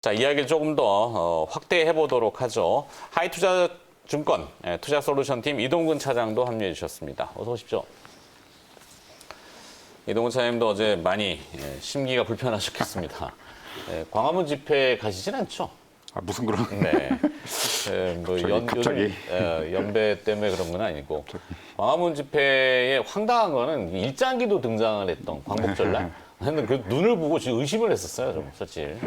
자, 이야기를 조금 더 확대해 보도록 하죠. 하이투자증권 투자솔루션팀 이동근 차장도 합류해 주셨습니다. 어서 오십시오. 이동근 차장님도 어제 많이 심기가 불편하셨겠습니다. 광화문 집회 가시진 않죠? 아, 무슨 그런? 네. 뭐 갑자기. 연배 때문에 그런 건 아니고 광화문 집회에 황당한 거는 일장기도 등장을 했던 광복절날. 하여튼 그 눈을 보고 지금 의심을 했었어요, 좀 사실.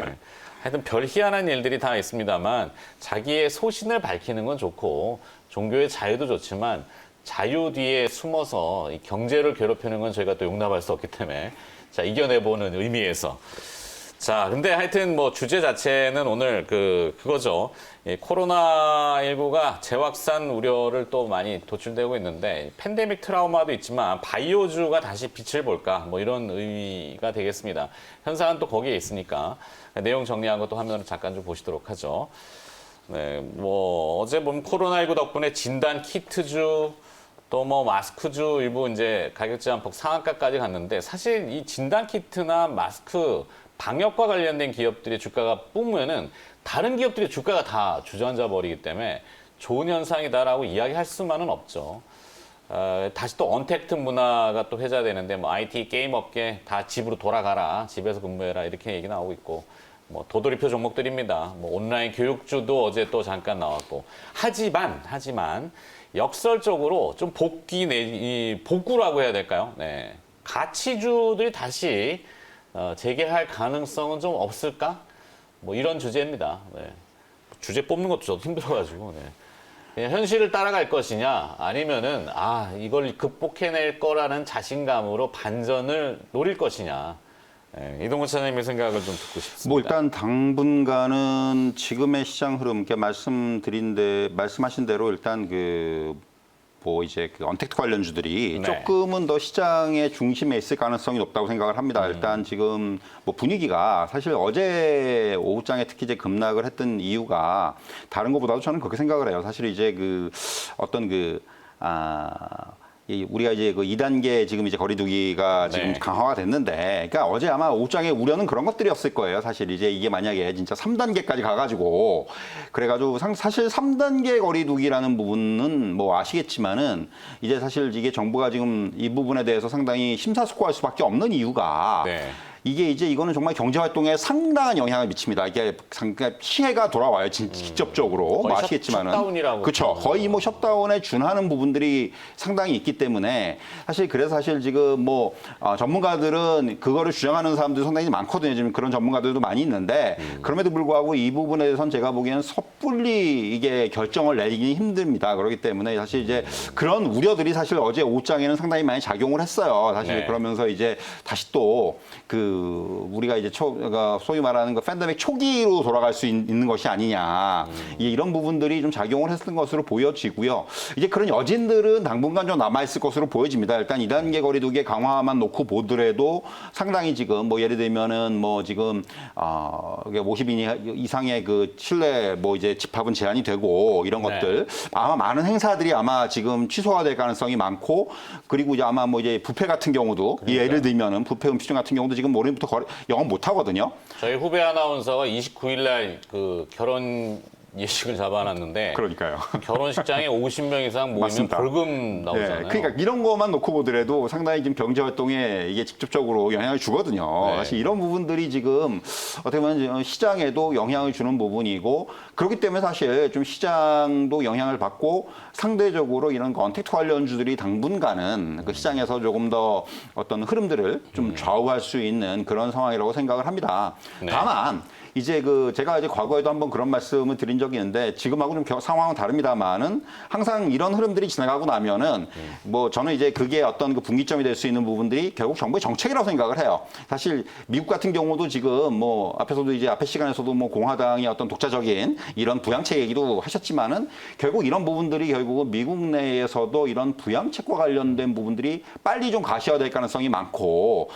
하여튼 별 희한한 일들이 다 있습니다만 자기의 소신을 밝히는 건 좋고 종교의 자유도 좋지만 자유 뒤에 숨어서 이 경제를 괴롭히는 건 저희가 또 용납할 수 없기 때문에 자, 이겨내보는 의미에서. 자, 근데 하여튼 뭐 주제 자체는 오늘 그거죠. 코로나19가 재확산 우려를 또 많이 도출되고 있는데 팬데믹 트라우마도 있지만 바이오주가 다시 빛을 볼까 뭐 이런 의미가 되겠습니다. 현상은 또 거기에 있으니까 내용 정리한 것도 화면으로 잠깐 좀 보시도록 하죠. 네, 뭐 어제 보면 코로나19 덕분에 진단 키트주 또 뭐 마스크주 일부 이제 가격 제한폭 상한가까지 갔는데 사실 이 진단 키트나 마스크 방역과 관련된 기업들의 주가가 뿜으면은 다른 기업들의 주가가 다 주저앉아 버리기 때문에 좋은 현상이다라고 이야기할 수만은 없죠. 다시 또 언택트 문화가 또 회자되는데 뭐 IT 게임 업계 다 집으로 돌아가라, 집에서 근무해라 이렇게 얘기 나오고 있고 뭐 도돌이표 종목들입니다. 뭐 온라인 교육주도 어제 또 잠깐 나왔고 하지만 역설적으로 좀 복구라고 해야 될까요? 네, 가치주들이 다시 재개할 가능성은 좀 없을까? 뭐 이런 주제입니다. 네. 주제 뽑는 것도 저도 힘들어가지고. 네. 그냥 현실을 따라갈 것이냐 아니면은 이걸 극복해낼 거라는 자신감으로 반전을 노릴 것이냐. 네. 이동훈 차장님의 생각을 좀 듣고 싶습니다. 뭐 일단 당분간은 지금의 시장 흐름, 말씀하신 대로 일단 이제 언택트 관련주들이 네. 조금은 더 시장의 중심에 있을 가능성이 높다고 생각을 합니다. 일단 지금 뭐 분위기가 사실 어제 오후장에 특히 이제 급락을 했던 이유가 다른 것보다도 저는 그렇게 생각을 해요. 사실 이제 우리가 이제 2단계 지금 이제 거리두기가 지금 네. 강화가 됐는데, 그러니까 어제 아마 오후장에 우려는 그런 것들이었을 거예요. 사실 이제 이게 만약에 진짜 3단계까지 가가지고, 그래가지고 사실 3단계 거리두기라는 부분은 뭐 아시겠지만은 이제 사실 이게 정부가 지금 이 부분에 대해서 상당히 심사숙고할 수밖에 없는 이유가 네. 이거는 정말 경제 활동에 상당한 영향을 미칩니다. 이게 피해가 돌아와요. 직접적으로. 뭐 아시겠지만은. 셧다운이라고. 그렇죠. 거의 뭐 셧다운에 준하는 부분들이 상당히 있기 때문에 그래서 지금 전문가들은 그거를 주장하는 사람들이 상당히 많거든요. 지금 그런 전문가들도 많이 있는데 그럼에도 불구하고 이 부분에 대해서는 제가 보기에는 섣불리 이게 결정을 내리기 힘듭니다. 그렇기 때문에 사실 이제 그런 우려들이 사실 어제 오후장에는 상당히 많이 작용을 했어요. 사실 네. 그러면서 이제 다시 또 우리가 이제 소위 말하는 팬데믹 초기로 돌아갈 수 있는 것이 아니냐. 이런 부분들이 좀 작용을 했던 것으로 보여지고요. 이제 그런 여진들은 당분간 좀 남아있을 것으로 보여집니다. 일단 2단계 거리두기 강화만 놓고 보더라도 상당히 지금 예를 들면은 지금 50인 이상의 실내 이제 집합은 제한이 되고 이런 것들 아마 많은 행사들이 아마 지금 취소가 될 가능성이 많고 그리고 이제 아마 이제 뷔페 같은 경우도 예를 들면은 뷔페 음식점 같은 경우도 지금 모레부터 영업 못 하거든요. 저희 후배 아나운서가 29일 날 결혼 예식을 잡아놨는데 그러니까요. 결혼식장에 50명 이상 모이면 맞습니다. 벌금 나오잖아요. 네, 그러니까 이런 것만 놓고 보더라도 상당히 지금 경제 활동에 이게 직접적으로 영향을 주거든요. 네. 사실 이런 부분들이 지금 어떻게 보면 시장에도 영향을 주는 부분이고 그렇기 때문에 사실 좀 시장도 영향을 받고 상대적으로 이런 언택트 관련주들이 당분간은 시장에서 조금 더 어떤 흐름들을 좀 좌우할 수 있는 그런 상황이라고 생각을 합니다. 네. 다만 이제 제가 이제 과거에도 한번 그런 말씀을 드린 적이 있는데 지금하고 좀 상황은 다릅니다만은 항상 이런 흐름들이 지나가고 나면은 저는 이제 그게 어떤 분기점이 될 수 있는 부분들이 결국 정부의 정책이라고 생각을 해요. 사실 미국 같은 경우도 지금 앞에 시간에서도 공화당의 어떤 독자적인 이런 부양책 얘기도 하셨지만은 결국 이런 부분들이 결국은 미국 내에서도 이런 부양책과 관련된 부분들이 빨리 좀 가시화될 될 가능성이 많고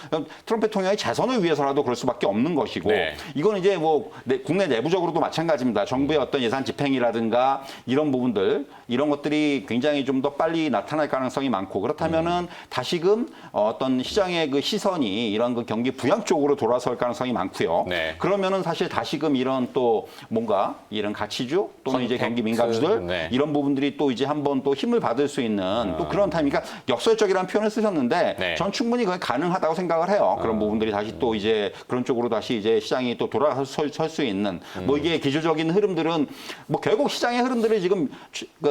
트럼프 대통령의 재선을 위해서라도 그럴 수밖에 없는 것이고 네. 이건 이제 뭐 국내 내부적으로도 마찬가지입니다. 정부의 어떤 예산 집행이라든가 이런 부분들 이런 것들이 굉장히 좀 더 빨리 나타날 가능성이 많고 그렇다면은 다시금 어떤 시장의 그 시선이 이런 그 경기 부양 쪽으로 돌아설 가능성이 많고요. 네. 그러면은 사실 다시금 이런 또 뭔가 이런 가치주 또는 이제 경기 민감주들 네. 이런 부분들이 또 이제 한번 또 힘을 받을 수 있는 또 그런 타임이니까 역설적이라는 표현을 쓰셨는데 네. 전 충분히 그게 가능하다고 생각을 해요. 그런 부분들이 다시 또 이제 그런 쪽으로 다시 이제 시장이 또 돌아설 수 있는 뭐 이게 기술적인 흐름들은 뭐 결국 시장의 흐름들을 지금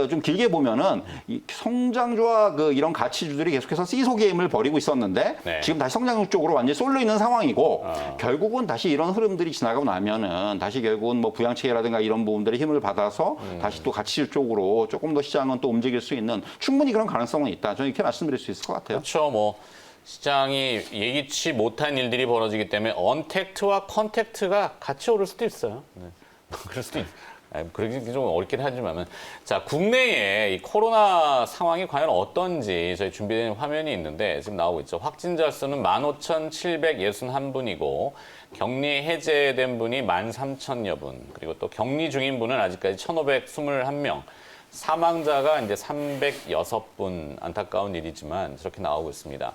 좀 길게 보면은 이 성장주와 그 이런 가치주들이 계속해서 시소 게임을 벌이고 있었는데 네. 지금 다시 성장주 쪽으로 완전히 쏠려 있는 상황이고 결국은 다시 이런 흐름들이 지나가고 나면은 다시 결국은 뭐 부양체계라든가 이런 부분들의 힘을 받아서 다시 또 가치주 쪽으로 조금 더 시장은 또 움직일 수 있는 충분히 그런 가능성은 있다. 저는 이렇게 말씀드릴 수 있을 것 같아요. 그렇죠. 뭐 시장이 예기치 못한 일들이 벌어지기 때문에 언택트와 컨택트가 같이 오를 수도 있어요. 네. 그럴 수도 있. 그러기 좀 어렵긴 하지만은 자 국내에 이 코로나 상황이 과연 어떤지 저희 준비된 화면이 있는데 지금 나오고 있죠. 확진자 수는 15,761분이고 격리 해제된 분이 13,000여 분 그리고 또 격리 중인 분은 아직까지 1,521명. 사망자가 이제 306분 안타까운 일이지만 저렇게 나오고 있습니다.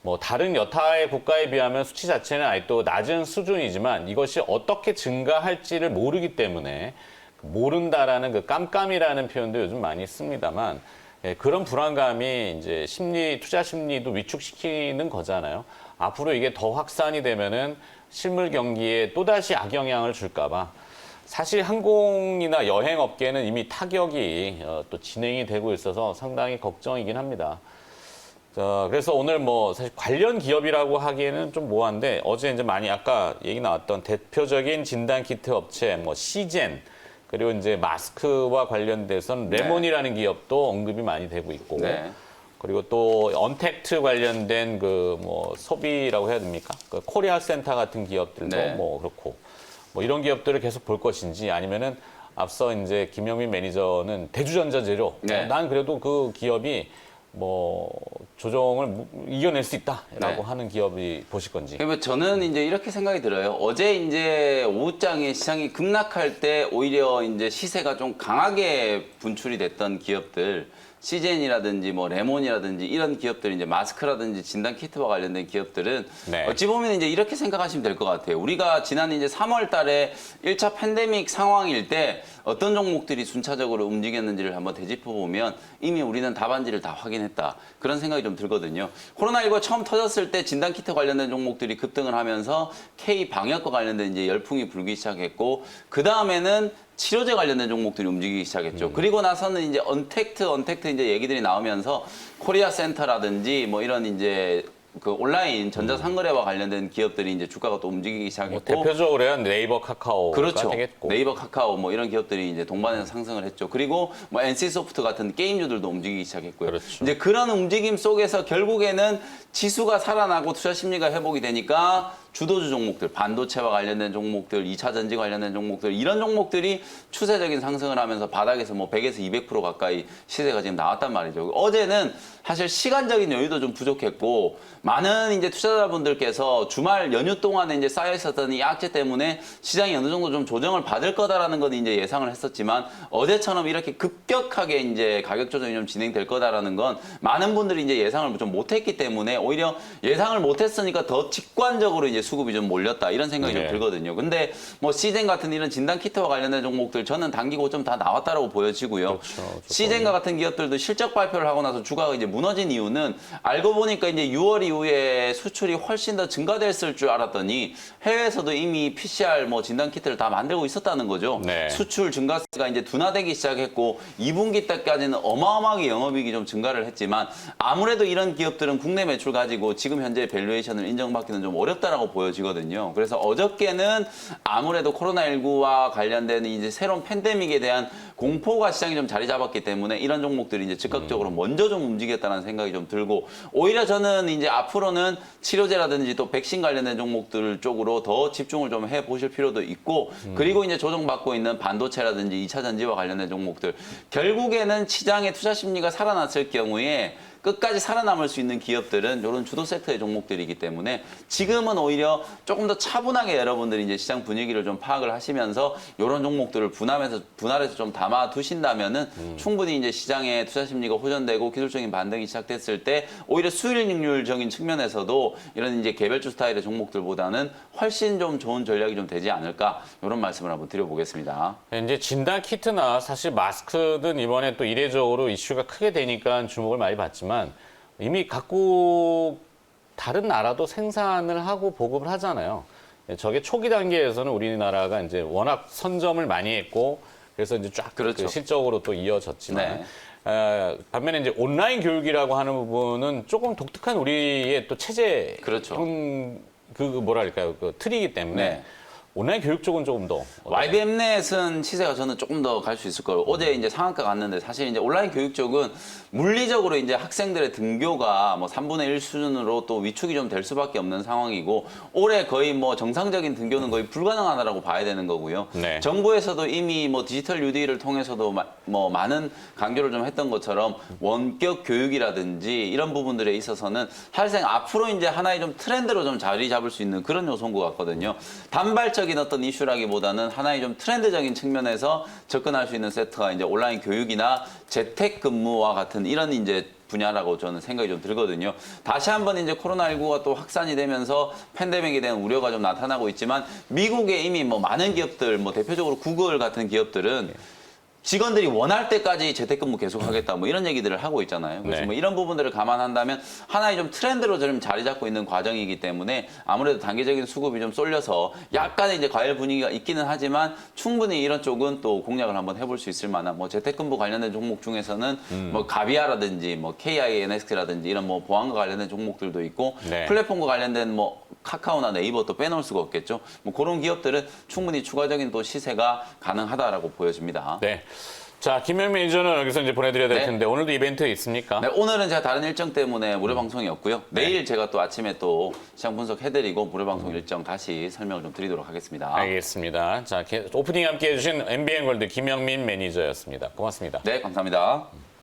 뭐 다른 여타의 국가에 비하면 수치 자체는 아직도 낮은 수준이지만 이것이 어떻게 증가할지를 모르기 때문에 모른다라는 그 깜깜이라는 표현도 요즘 많이 씁니다만 그런 불안감이 이제 투자 심리도 위축시키는 거잖아요. 앞으로 이게 더 확산이 되면은 실물 경기에 또다시 악영향을 줄까봐 사실 항공이나 여행업계는 이미 타격이 또 진행이 되고 있어서 상당히 걱정이긴 합니다. 그래서 오늘 뭐 사실 관련 기업이라고 하기에는 좀 모호한데 어제 이제 많이 아까 얘기 나왔던 대표적인 진단 키트 업체 뭐 시젠 그리고 이제 마스크와 관련돼서는 레몬이라는 기업도 언급이 많이 되고 있고 네. 그리고 또 언택트 관련된 그 뭐 소비라고 해야 됩니까? 그 코리아 센터 같은 기업들도 네. 뭐 그렇고 뭐 이런 기업들을 계속 볼 것인지 아니면은 앞서 이제 김영민 매니저는 대주전자재료 네. 난 그래도 그 기업이 뭐 조정을 이겨낼 수 있다라고 네. 하는 기업이 보실 건지. 그러면 저는 이제 이렇게 생각이 들어요. 어제 이제 오후장에 시장이 급락할 때 오히려 이제 시세가 좀 강하게 분출이 됐던 기업들, 시젠이라든지 뭐 레몬이라든지 이런 기업들 이제 마스크라든지 진단 키트와 관련된 기업들은 네. 어찌 보면 이제 이렇게 생각하시면 될 것 같아요. 우리가 지난 이제 3월 달에 1차 팬데믹 상황일 때 어떤 종목들이 순차적으로 움직였는지를 한번 되짚어 보면 이미 우리는 답안지를 다 확인했다. 그런 생각이 좀 들거든요. 코로나19가 처음 터졌을 때 진단 키트 관련된 종목들이 급등을 하면서 K 방역과 관련된 이제 열풍이 불기 시작했고 그 다음에는 치료제 관련된 종목들이 움직이기 시작했죠. 그리고 나서는 이제 언택트 이제 얘기들이 나오면서 코리아 센터라든지 뭐 이런 이제 그 온라인 전자상거래와 관련된 기업들이 이제 주가가 또 움직이기 뭐 시작했고 대표적으로 해야 네이버 카카오가 그렇죠. 되겠고. 네이버 카카오 뭐 이런 기업들이 이제 동반해서 상승을 했죠. 그리고 뭐 NC소프트 같은 게임주들도 움직이기 시작했고요. 그렇죠. 이제 그런 움직임 속에서 결국에는 지수가 살아나고 투자 심리가 회복이 되니까 주도주 종목들, 반도체와 관련된 종목들, 2차 전지 관련된 종목들 이런 종목들이 추세적인 상승을 하면서 바닥에서 뭐 100에서 200% 가까이 시세가 지금 나왔단 말이죠. 어제는 사실 시간적인 여유도 좀 부족했고 많은 이제 투자자분들께서 주말 연휴 동안에 이제 쌓여 있었던 이 악재 때문에 시장이 어느 정도 좀 조정을 받을 거다라는 건 이제 예상을 했었지만 어제처럼 이렇게 급격하게 이제 가격 조정이 좀 진행될 거다라는 건 많은 분들이 이제 예상을 좀 못했기 때문에 오히려 예상을 못했으니까 더 직관적으로 이제 수급이 좀 몰렸다 이런 생각이 네. 좀 들거든요. 근데 뭐 시젠 같은 이런 진단 키트와 관련된 종목들 저는 단기 고점 다 나왔다라고 보여지고요. 그렇죠. 시젠과 같은 기업들도 실적 발표를 하고 나서 주가가 이제 무너진 이유는 알고 보니까 이제 6월 이후에 수출이 훨씬 더 증가됐을 줄 알았더니 해외에서도 이미 PCR 뭐 진단 키트를 다 만들고 있었다는 거죠. 네. 수출 증가세가 이제 둔화되기 시작했고 2분기 때까지는 어마어마하게 영업이익이 좀 증가를 했지만 아무래도 이런 기업들은 국내 매출 가지고 지금 현재 밸류에이션을 인정받기는 좀 어렵다라고 보여지거든요. 그래서 어저께는 아무래도 코로나19와 관련된 이제 새로운 팬데믹에 대한 공포가 시장이 좀 자리 잡았기 때문에 이런 종목들이 이제 즉각적으로 먼저 좀 움직였다는 생각이 좀 들고 오히려 저는 이제 앞으로는 치료제라든지 또 백신 관련된 종목들 쪽으로 더 집중을 좀 해보실 필요도 있고 그리고 이제 조정받고 있는 반도체라든지 2차 전지와 관련된 종목들 결국에는 시장의 투자 심리가 살아났을 경우에 끝까지 살아남을 수 있는 기업들은 이런 주도 섹터의 종목들이기 때문에 지금은 오히려 조금 더 차분하게 여러분들이 이제 시장 분위기를 좀 파악을 하시면서 이런 종목들을 분할해서 좀 담아 두신다면은 충분히 이제 시장의 투자 심리가 호전되고 기술적인 반등이 시작됐을 때 오히려 수익률적인 측면에서도 이런 이제 개별주 스타일의 종목들보다는 훨씬 좀 좋은 전략이 좀 되지 않을까 이런 말씀을 한번 드려보겠습니다. 이제 진단 키트나 사실 마스크든 이번에 또 이례적으로 이슈가 크게 되니까 주목을 많이 받지만 이미 각국 다른 나라도 생산을 하고 보급을 하잖아요. 저게 초기 단계에서는 우리나라가 이제 워낙 선점을 많이 했고 그래서 이제 쫙 그렇죠. 그 실적으로 또 이어졌지만 네. 반면에 이제 온라인 교육이라고 하는 부분은 조금 독특한 우리의 또 체제 그렇죠. 그 뭐랄까요 그 틀이기 때문에 네. 온라인 교육 쪽은 조금 더 YBM넷은 시세가 저는 조금 더 갈 수 있을 거예요. 어제 이제 상한가 갔는데 사실 이제 온라인 교육 쪽은 물리적으로 이제 학생들의 등교가 뭐 3분의 1 수준으로 또 위축이 좀 될 수밖에 없는 상황이고 올해 거의 뭐 정상적인 등교는 거의 불가능하다라고 봐야 되는 거고요. 네. 정부에서도 이미 뭐 디지털 UD를 통해서도 뭐 많은 강조를 좀 했던 것처럼 원격 교육이라든지 이런 부분들에 있어서는 사실상 앞으로 이제 하나의 좀 트렌드로 좀 자리 잡을 수 있는 그런 요소인 것 같거든요. 단발적인 어떤 이슈라기보다는 하나의 좀 트렌드적인 측면에서 접근할 수 있는 세트가 이제 온라인 교육이나 재택근무와 같은 이런 이제 분야라고 저는 생각이 좀 들거든요. 다시 한번 이제 코로나19가 또 확산이 되면서 팬데믹에 대한 우려가 좀 나타나고 있지만 미국에 이미 뭐 많은 기업들, 뭐 대표적으로 구글 같은 기업들은 직원들이 원할 때까지 재택근무 계속하겠다 뭐 이런 얘기들을 하고 있잖아요. 그래서 네. 뭐 이런 부분들을 감안한다면 하나의 좀 트렌드로 좀 자리 잡고 있는 과정이기 때문에 아무래도 단기적인 수급이 좀 쏠려서 약간의 이제 과열 분위기가 있기는 하지만 충분히 이런 쪽은 또 공략을 한번 해볼 수 있을 만한 뭐 재택근무 관련된 종목 중에서는 뭐 가비아라든지 뭐 KINX라든지 이런 뭐 보안과 관련된 종목들도 있고 네. 플랫폼과 관련된 뭐 카카오나 네이버 또 빼놓을 수가 없겠죠. 뭐 그런 기업들은 충분히 추가적인 또 시세가 가능하다라고 보여집니다. 네. 자, 김명 매니저는 여기서 이제 보내드려야 될 네. 텐데 오늘도 이벤트 있습니까? 네, 오늘은 제가 다른 일정 때문에 무료 방송이었고요. 내일 제가 또 아침에 또 시장 분석해드리고 무료 방송 일정 다시 설명을 좀 드리도록 하겠습니다. 알겠습니다. 자, 오프닝 함께 해주신 MBN골드 김영민 매니저였습니다. 고맙습니다. 네, 감사합니다.